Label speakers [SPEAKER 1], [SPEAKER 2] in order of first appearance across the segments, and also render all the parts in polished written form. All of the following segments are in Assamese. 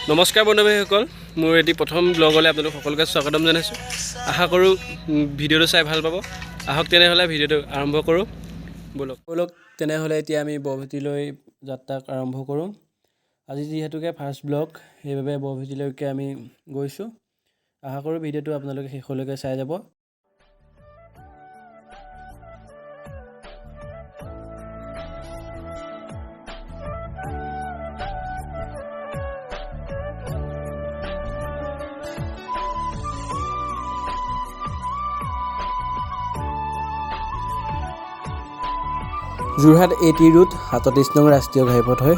[SPEAKER 1] নমস্কাৰ বন্ধুসকল, মোৰ এটি প্ৰথম ব্লগলৈ আপোনালোক সকলোকে স্বাগতম জনাইছোঁ। আশা কৰোঁ ভিডিঅ'টো চাই ভাল পাব। আহক তেনেহ'লে ভিডিঅ'টো আৰম্ভ কৰোঁ। ব'লক তেনেহ'লে এতিয়া আমি বৰভেটিলৈ যাত্ৰা আৰম্ভ কৰোঁ। আজি যিহেতুকে ফাৰ্ষ্ট ব্লগ, সেইবাবে বৰভেটিলৈকে আমি গৈছোঁ। আশা কৰোঁ ভিডিঅ'টো আপোনালোকে শেষলৈকে চাই যাব। যোৰহাট A-T ৰোড 37 নং ৰাষ্ট্ৰীয় ঘাইপথ হয়।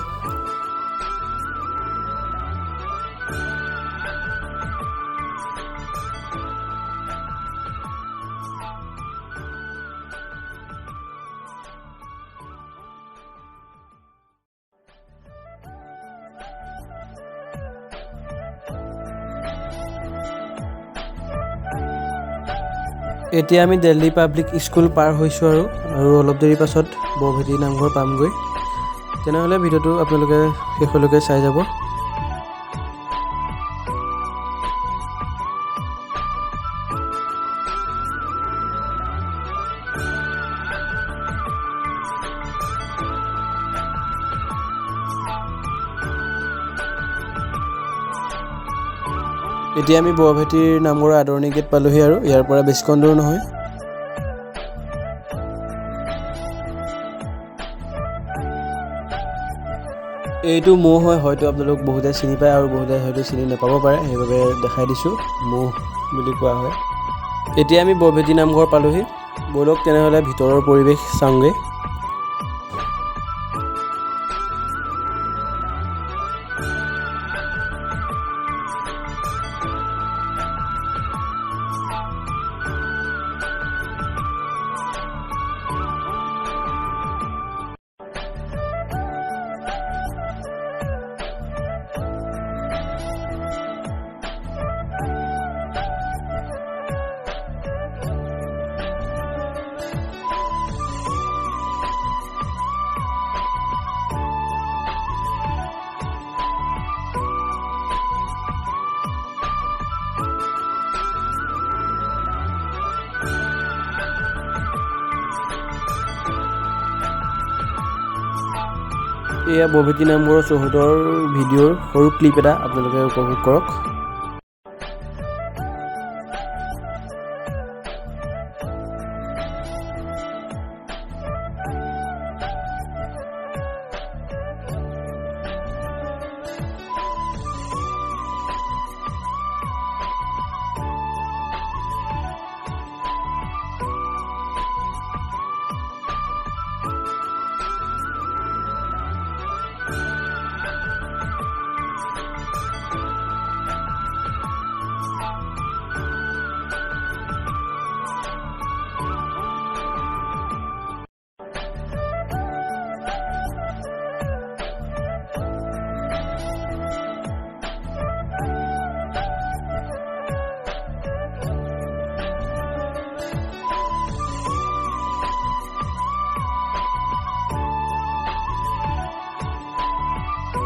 [SPEAKER 1] এতিয়া আমি দিল্লী পাব্লিক স্কুল পাৰ হৈছোঁ আৰু অলপ দেৰি পাছত বৰভেটি নামঘৰ পামগৈ। তেনেহ'লে ভিডিঅ'টো আপোনালোকে শেষলৈকে চাই যাব। এতিয়া আমি বৰভেটিৰ নামঘৰৰ আদৰণি গেট পালোহি আৰু ইয়াৰ পৰা বেছিকণ দূৰ নহয়। এইটো ম'হ হয়, হয়তো আপোনালোক বহুতে চিনি পায় আৰু বহুতে হয়তো চিনি নাপাব পাৰে, সেইবাবে দেখাই দিছোঁ, ম'হ বুলি কোৱা হয়। এতিয়া আমি বৰভেটি নামঘৰ পালোহি। ব'লক তেনেহ'লে ভিতৰৰ পৰিৱেশ চাওঁগৈ। এয়া বৰভেটি নামঘৰৰ চৌহদৰ ভিডিঅ'ৰ সৰু ক্লিপ এটা আপোনালোকে উপভোগ কৰক।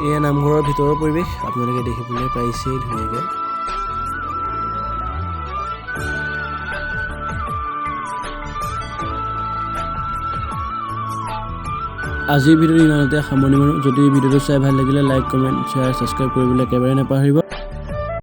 [SPEAKER 1] এয়া নামঘৰৰ ভিতৰৰ পৰিৱেশ আপোনালোকে দেখিবলৈ পাইছেই ধুনীয়াকৈ। আজিৰ ভিডিঅ'টো ইমানতে সামৰণি মাৰোঁ। যদি ভিডিঅ'টো চাই ভাল লাগিলে লাইক, কমেণ্ট, শ্বেয়াৰ, ছাবস্ক্ৰাইব কৰিবলৈ একেবাৰে নাপাহৰিব।